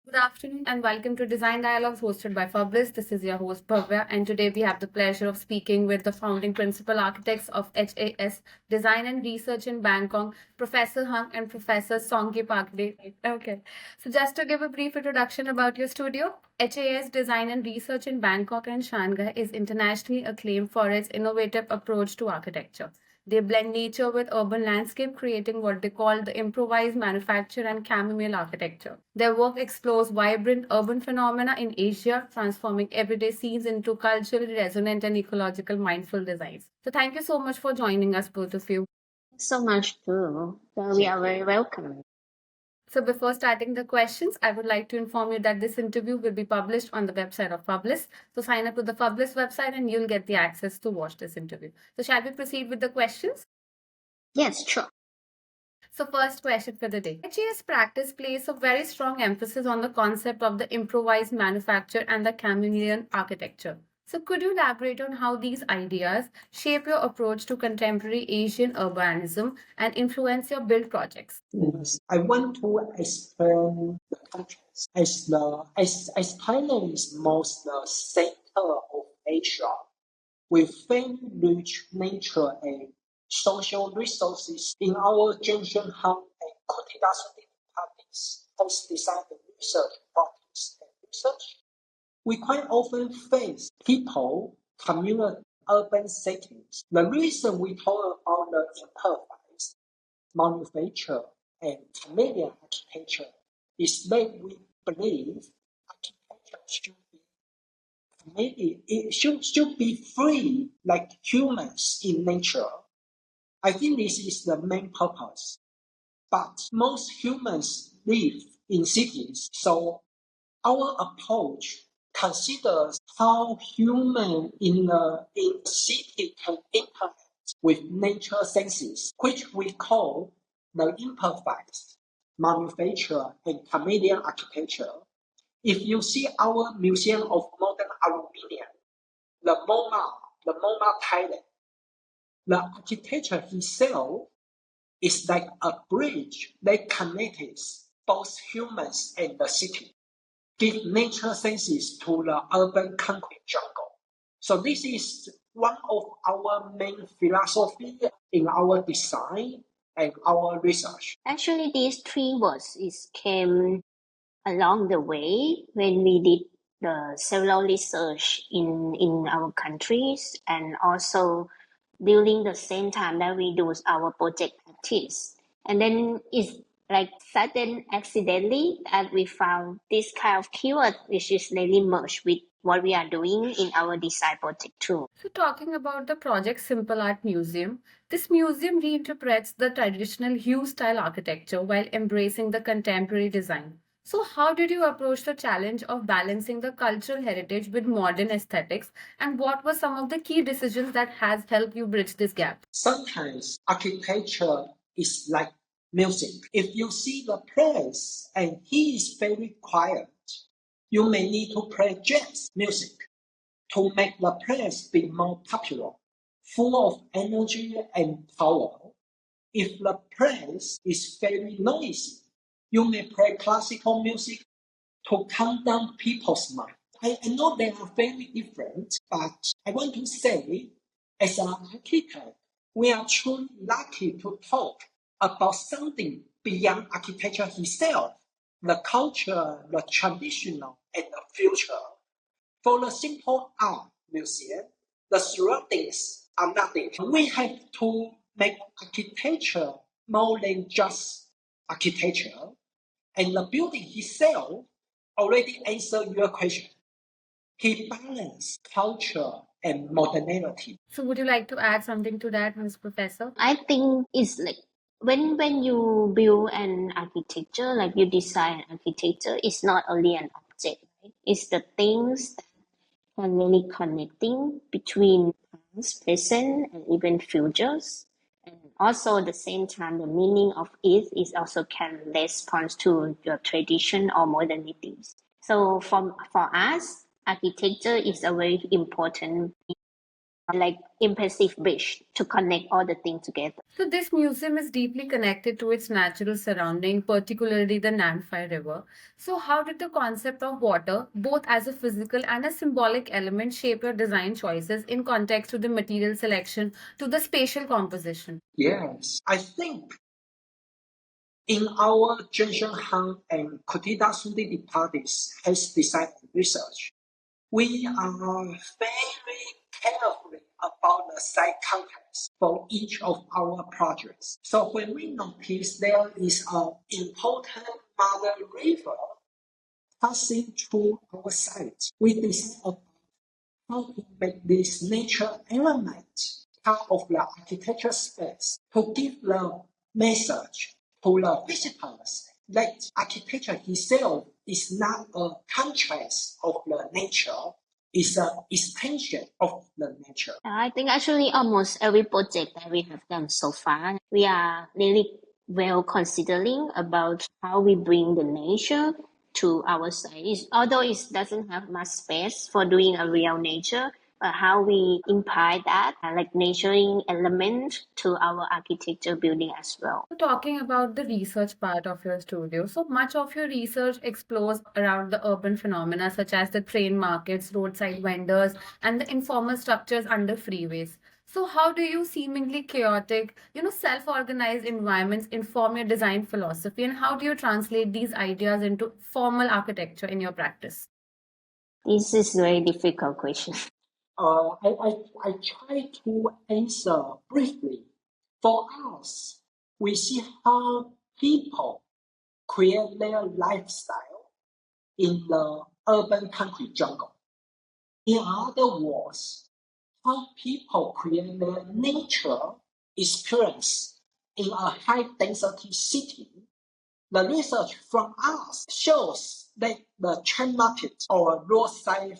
Good afternoon and welcome to Design Dialogues hosted by Fublis. This is your host Bhavya, and today we have the pleasure of speaking with the founding principal architects of HAS Design and Research in Bangkok, Professor Hung and Professor Songkittipakdee. Okay, so just to give a brief introduction about your studio, HAS Design and Research in Bangkok and Shanghai is internationally acclaimed for its innovative approach to architecture. They blend nature with urban landscape, creating what they call the improvised manufacture and chamomile architecture. Their work explores vibrant urban phenomena in Asia, transforming everyday scenes into culturally resonant and ecological mindful designs. So thank you so much for joining us, both of you. So much too. So we are very welcome. So before starting the questions, I would like to inform you that this interview will be published on the website of Fublis. So sign up to the Fublis website and you'll get the access to watch this interview. So shall we proceed with the questions? Yes, sure. So first question for the day. HAS practice places a very strong emphasis on the concept of the improvised manufacture and the chameleon architecture. So could you elaborate on how these ideas shape your approach to contemporary Asian urbanism and influence your build projects? Yes, I want to explain the contrast. As Thailand is most the center of Asia, with very rich nature and social resources in our Jenchieh Hung and Kulthida Songkittipakdee has designed the research practice and research. We quite often face people, community, urban settings. The reason we talk about the imperfect manufacture and Chameleon architecture is that we believe architecture should be free like humans in nature. I think this is the main purpose. But most humans live in cities, so our approach considers how human in a city can interact with nature senses, which we call the imperfect manufacture and chameleon architecture. If you see our Museum of Modern Aluminium, the MoMA Thailand, the architecture itself is like a bridge that connects both humans and the city, give nature senses to the urban concrete jungle. So this is one of our main philosophy in our design and our research. Actually, these three words came along the way when we did the several research in our countries, and also during the same time that we do our project practice. And then it's like sudden accidentally that we found this kind of keyword which is really merged with what we are doing in our design project too. So talking about the project Simple Art Museum, this museum reinterprets the traditional hue style architecture while embracing the contemporary design. So how did you approach the challenge of balancing the cultural heritage with modern aesthetics, and what were some of the key decisions that has helped you bridge this gap? Sometimes architecture is like music. If you see the place and he is very quiet, you may need to play jazz music to make the place be more popular, full of energy and power. If the place is very noisy, you may play classical music to calm down people's mind. I know they are very different, but I want to say, as an architect, we are truly lucky to talk about something beyond architecture itself, the culture, the traditional, and the future. For the Simple Art Museum, the surroundings are nothing. We have to make architecture more than just architecture, and the building itself already answered your question. He balanced culture and modernity. So would you like to add something to that, Ms. Professor? I think it's like when you build an architecture, like you design an architecture, it's not only an object, right? It's the things that can really connecting between past, present, and even futures. And also at the same time, the meaning of it is also can respond to your tradition or modernities. So for us, architecture is a very important like impressive bridge to connect all the things together. So this museum is deeply connected to its natural surrounding, particularly the Namphai River. So how did the concept of water, both as a physical and a symbolic element, shape your design choices in context to the material selection, to the spatial composition? Yes, I think in our Jenchieh Hung and Kulthida Songkittipakdee has design and research, we are very carefully about the site context for each of our projects. So when we notice there is an important mother river passing through our site, we decide how to make this nature element part of the architecture space to give the message to the visitors that architecture itself is not a contrast of the nature, it's an extension of the nature. I think actually almost every project that we have done so far, we are really well considering about how we bring the nature to our site. Although it doesn't have much space for doing a real nature, but how we imply that like nurturing element to our architecture building as well. Talking about the research part of your studio, so much of your research explores around the urban phenomena such as the train markets, roadside vendors, and the informal structures under freeways. So how do you seemingly chaotic, self-organized environments inform your design philosophy, and how do you translate these ideas into formal architecture in your practice? This is a very difficult question. I try to answer briefly. For us, we see how people create their lifestyle in the urban country jungle. In other words, how people create their nature experience in a high density city. The research from us shows that the chain market or roadside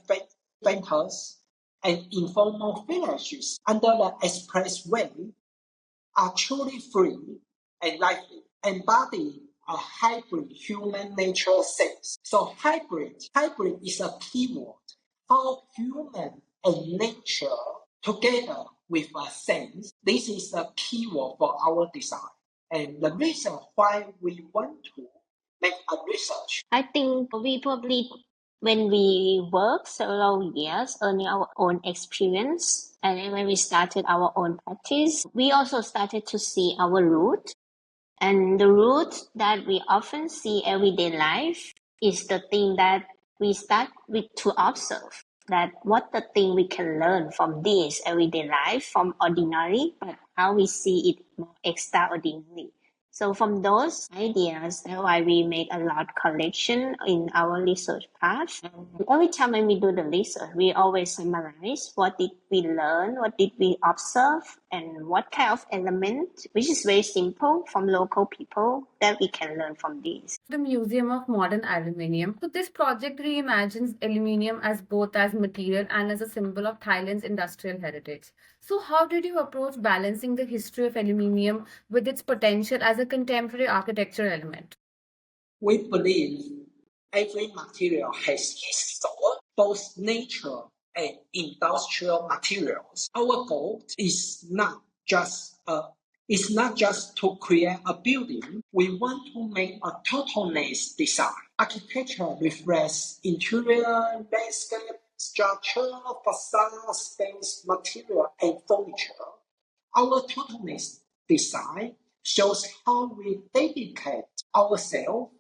vendors and informal villages under the expressway are truly free and lively, embodying a hybrid human nature sense. So hybrid is a keyword. How human and nature together with a sense, this is a keyword for our design. And the reason why we want to make a research. I think we probably, when we work several years, earning our own experience, and then when we started our own practice, we also started to see our root. And the root that we often see everyday life is the thing that we start with to observe. That what the thing we can learn from this everyday life, from ordinary, but how we see it more extraordinary. So from those ideas, that's why we make a lot collection in our research path. And every time when we do the research, we always summarize what did we learn, what did we observe, and what kind of element, which is very simple from local people that we can learn from this. The Museum of Modern Aluminium. So this project reimagines aluminium as both as material and as a symbol of Thailand's industrial heritage. So how did you approach balancing the history of aluminium with its potential as a contemporary architecture element? We believe every material has its soul, both nature and industrial materials. Our goal is not just to create a building. We want to make a totalness design. Architecture reflects interior, landscape, structure, facade, space, material, and furniture. Our totalness design shows how we dedicate ourselves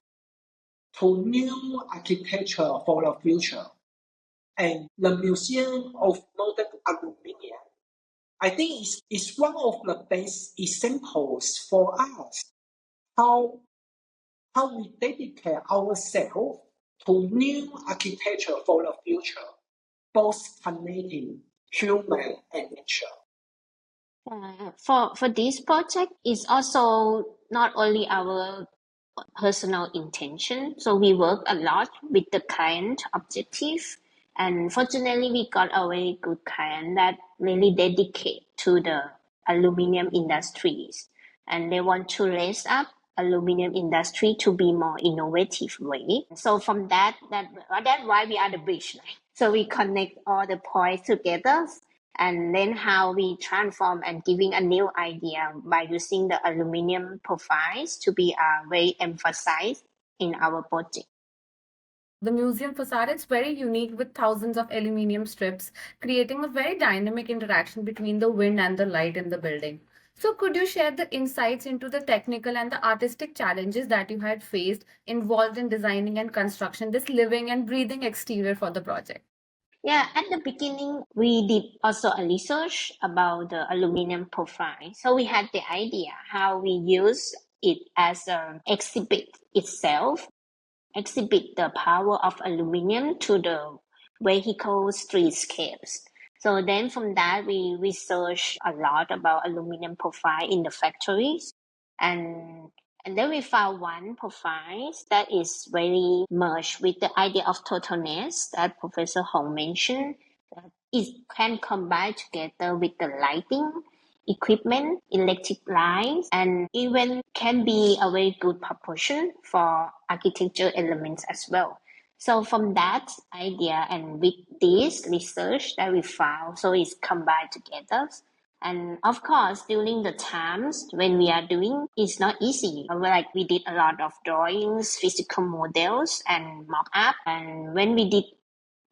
to new architecture for the future. And the Museum of Modern Aluminium, I think is one of the best examples for us how we dedicate ourselves to new architecture for the future, both connecting human and nature. For this project, it's also not only our personal intention. So we work a lot with the client objective. And fortunately, we got a very good client that really dedicate to the aluminum industries. And they want to raise up aluminum industry to be more innovative way. So from that's why we are the bridge. So we connect all the points together and then how we transform and giving a new idea by using the aluminum profiles to be very emphasized in our project. The museum facade is very unique with thousands of aluminium strips, creating a very dynamic interaction between the wind and the light in the building. So, could you share the insights into the technical and the artistic challenges that you had faced involved in designing and construction this living and breathing exterior for the project? Yeah, at the beginning, we did also a research about the aluminum profile. So we had the idea how we use it as an exhibit itself, exhibit the power of aluminum to the vehicle streetscapes. So then from that, we researched a lot about aluminum profile in the factories. And and then we found one profile that is very merged with the idea of totalness that Professor Hong mentioned. That it can combine together with the lighting, equipment, electric lines, and even can be a very good proportion for architecture elements as well. So from that idea and with this research that we found, so it's combined together. And of course, during the times when we are doing, it's not easy. Like we did a lot of drawings, physical models, and mock-up. And when we did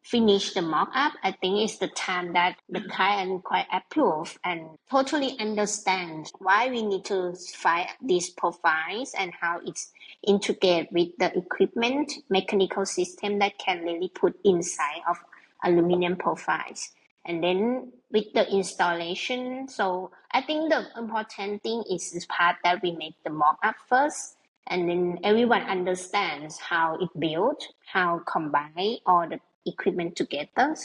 finish the mock-up, I think it's the time that the client quite approve and totally understand why we need to find these profiles and how it's integrated with the equipment, mechanical system that can really put inside of aluminum profiles. And then with the installation, so I think the important thing is this part that we make the mock-up first, and then everyone understands how it built, how combine all the equipment together,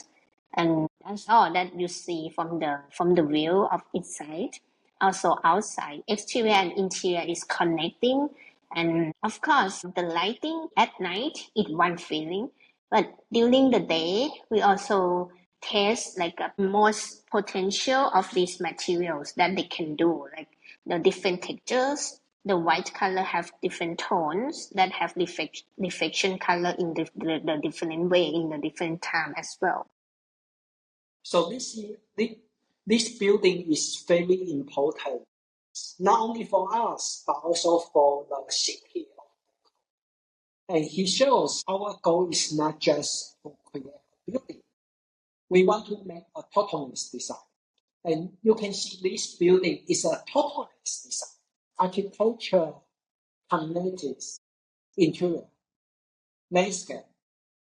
and that's all that you see from the view of inside. Also outside, exterior and interior is connecting, and of course the lighting at night is one feeling, but during the day we also test like a most potential of these materials that they can do, like the different textures. The white color have different tones that have reflection color in the different way in the different time as well. So this building is very important, not only for us, but also for the city. And he shows our goal is not just to create a building. We want to make a totalist design. And you can see this building is a totalist design. Architecture, amenities, interior, landscape,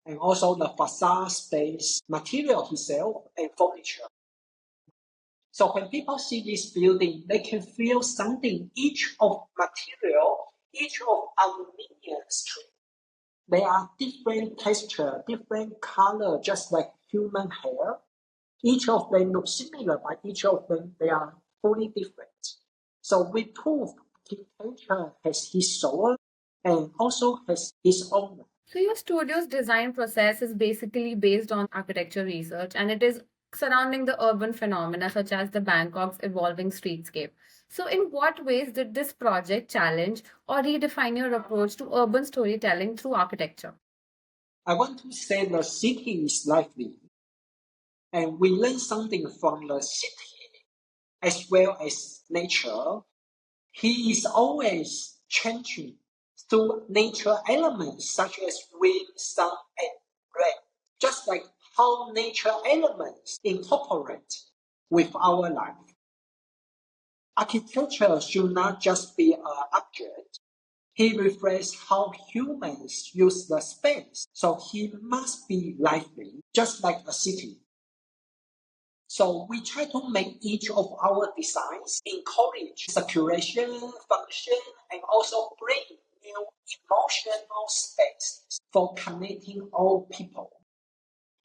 and also the facade space, material itself, and furniture. So when people see this building, they can feel something. Each of material, each of aluminium strip, they are different texture, different color, just like human hair. Each of them look similar, but each of them, they are fully different. So we prove architecture has his soul and also has its owner. So, your studio's design process is basically based on architecture research and it is surrounding the urban phenomena such as the Bangkok's evolving streetscape. So, in what ways did this project challenge or redefine your approach to urban storytelling through architecture? I want to say the city is lively, and we learn something from the city as well as nature. He is always changing through nature elements such as wind, sun, and rain, just like how nature elements incorporate with our life. Architecture should not just be an object. He reflects how humans use the space, so he must be lively, just like a city. So we try to make each of our designs encourage circulation, function, and also bring new emotional spaces for connecting all people.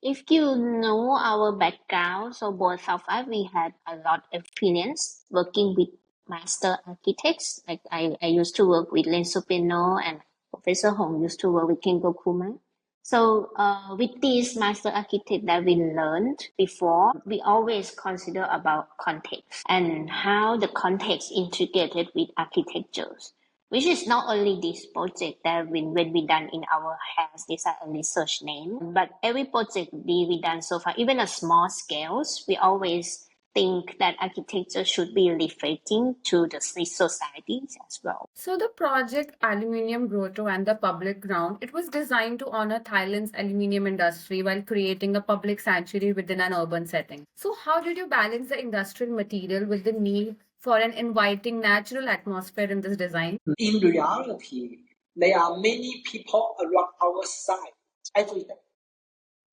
If you know our background, so both of us, we had a lot of experience working with master architects. Like I used to work with Len Sopeno and Professor Hong used to work with Kengo Kuma. So with this master architect that we learned before, we always consider about context and how the context integrated with architectures. which is not only this project that when we done in our house design and research name, but every project we done so far, even at small scales, we always think that architecture should be reflecting to the societies as well. So the project Aluminium Grotto and the Public Ground, it was designed to honor Thailand's aluminium industry while creating a public sanctuary within an urban setting. So how did you balance the industrial material with the need for an inviting natural atmosphere in this design? In reality, there are many people around our side every day,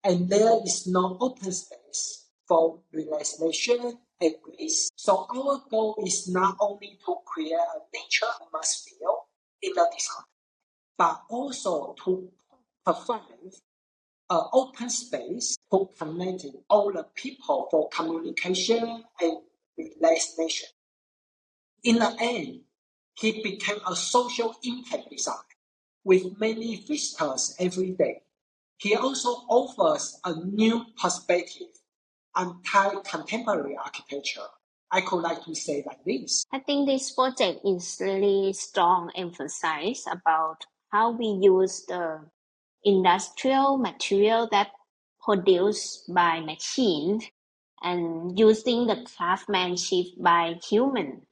and there is no open space for relaxation and grace. So our goal is not only to create a nature atmosphere in the design, but also to provide an open space to connect all the people for communication and relaxation. In the end, he became a social impact design with many visitors every day. He also offers a new perspective on Thai contemporary architecture. I could like to say like this. I think this project is really strong emphasis about how we use the industrial material that produced by machine and using the craftsmanship by human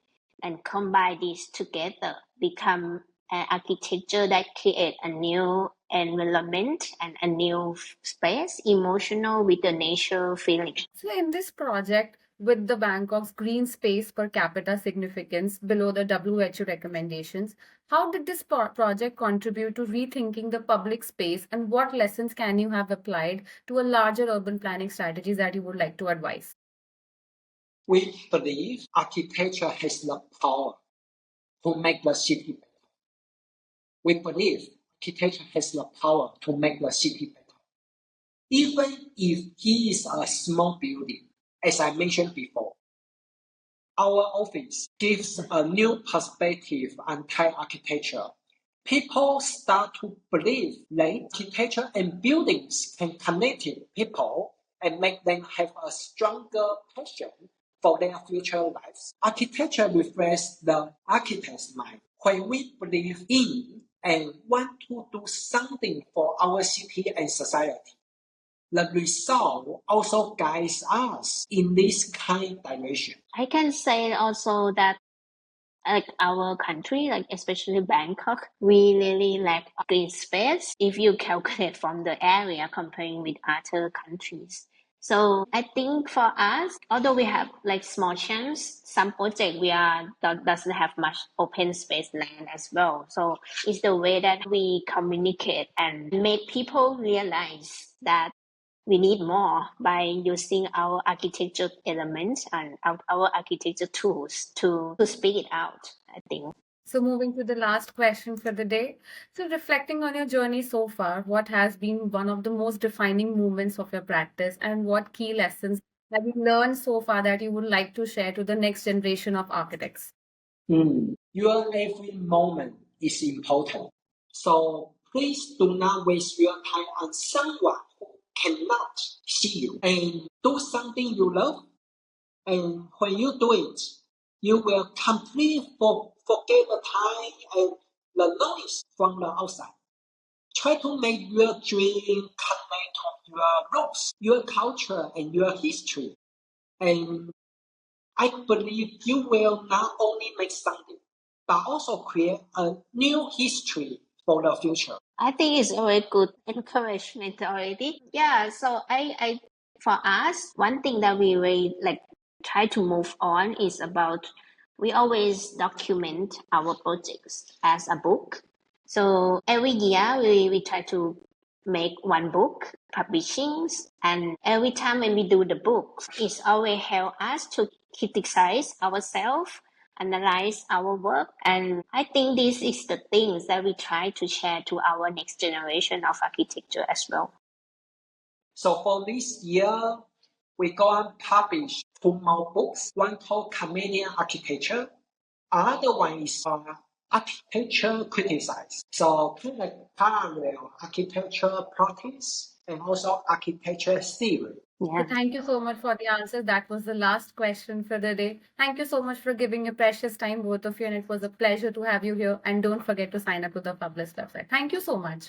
and combine these together become an architecture that create a new environment and a new space emotional with the nature feeling. So in this project, with the Bangkok's green space per capita significance below the WHO recommendations, how did this project contribute to rethinking the public space, and what lessons can you have applied to a larger urban planning strategies that you would like to advise? We believe architecture has the power to make the city better. We believe architecture has the power to make the city better. Even if he is a small building, as I mentioned before, our office gives a new perspective on Thai architecture. People start to believe that architecture and buildings can connect people and make them have a stronger passion for their future lives. Architecture reflects the architect's mind. When we believe in and want to do something for our city and society, the result also guides us in this kind of direction. I can say also that like our country, like especially Bangkok, we really lack green space if you calculate from the area comparing with other countries. So I think for us, although we have like small chance, some project we are doesn't have much open space land as well. So it's the way that we communicate and make people realize that we need more by using our architecture elements and our architecture tools to speak it out, I think. So moving to the last question for the day. So reflecting on your journey so far, what has been one of the most defining moments of your practice, and what key lessons have you learned so far that you would like to share to the next generation of architects? Your every moment is important. So please do not waste your time on someone who cannot see you, and do something you love. And when you do it, you will completely forget the time and the noise from the outside. Try to make your dream connect to your roots, your culture, and your history. And I believe you will not only make something, but also create a new history for the future. I think it's a very good encouragement already. Yeah, so I for us, one thing that we really like try to move on is about we always document our projects as a book. So every year we try to make one book, publishings, and every time when we do the book, it's always help us to criticize ourselves, analyze our work. And I think this is the things that we try to share to our next generation of architecture as well. So for this year, we go and publish 2 more books. One called Chameleon Architecture. Another one is Architecture Criticized. So kind of parallel architecture practice and also architecture theory. Yeah. So thank you so much for the answers. That was the last question for the day. Thank you so much for giving your precious time, both of you, and it was a pleasure to have you here. And don't forget to sign up to the Fublis website. Thank you so much.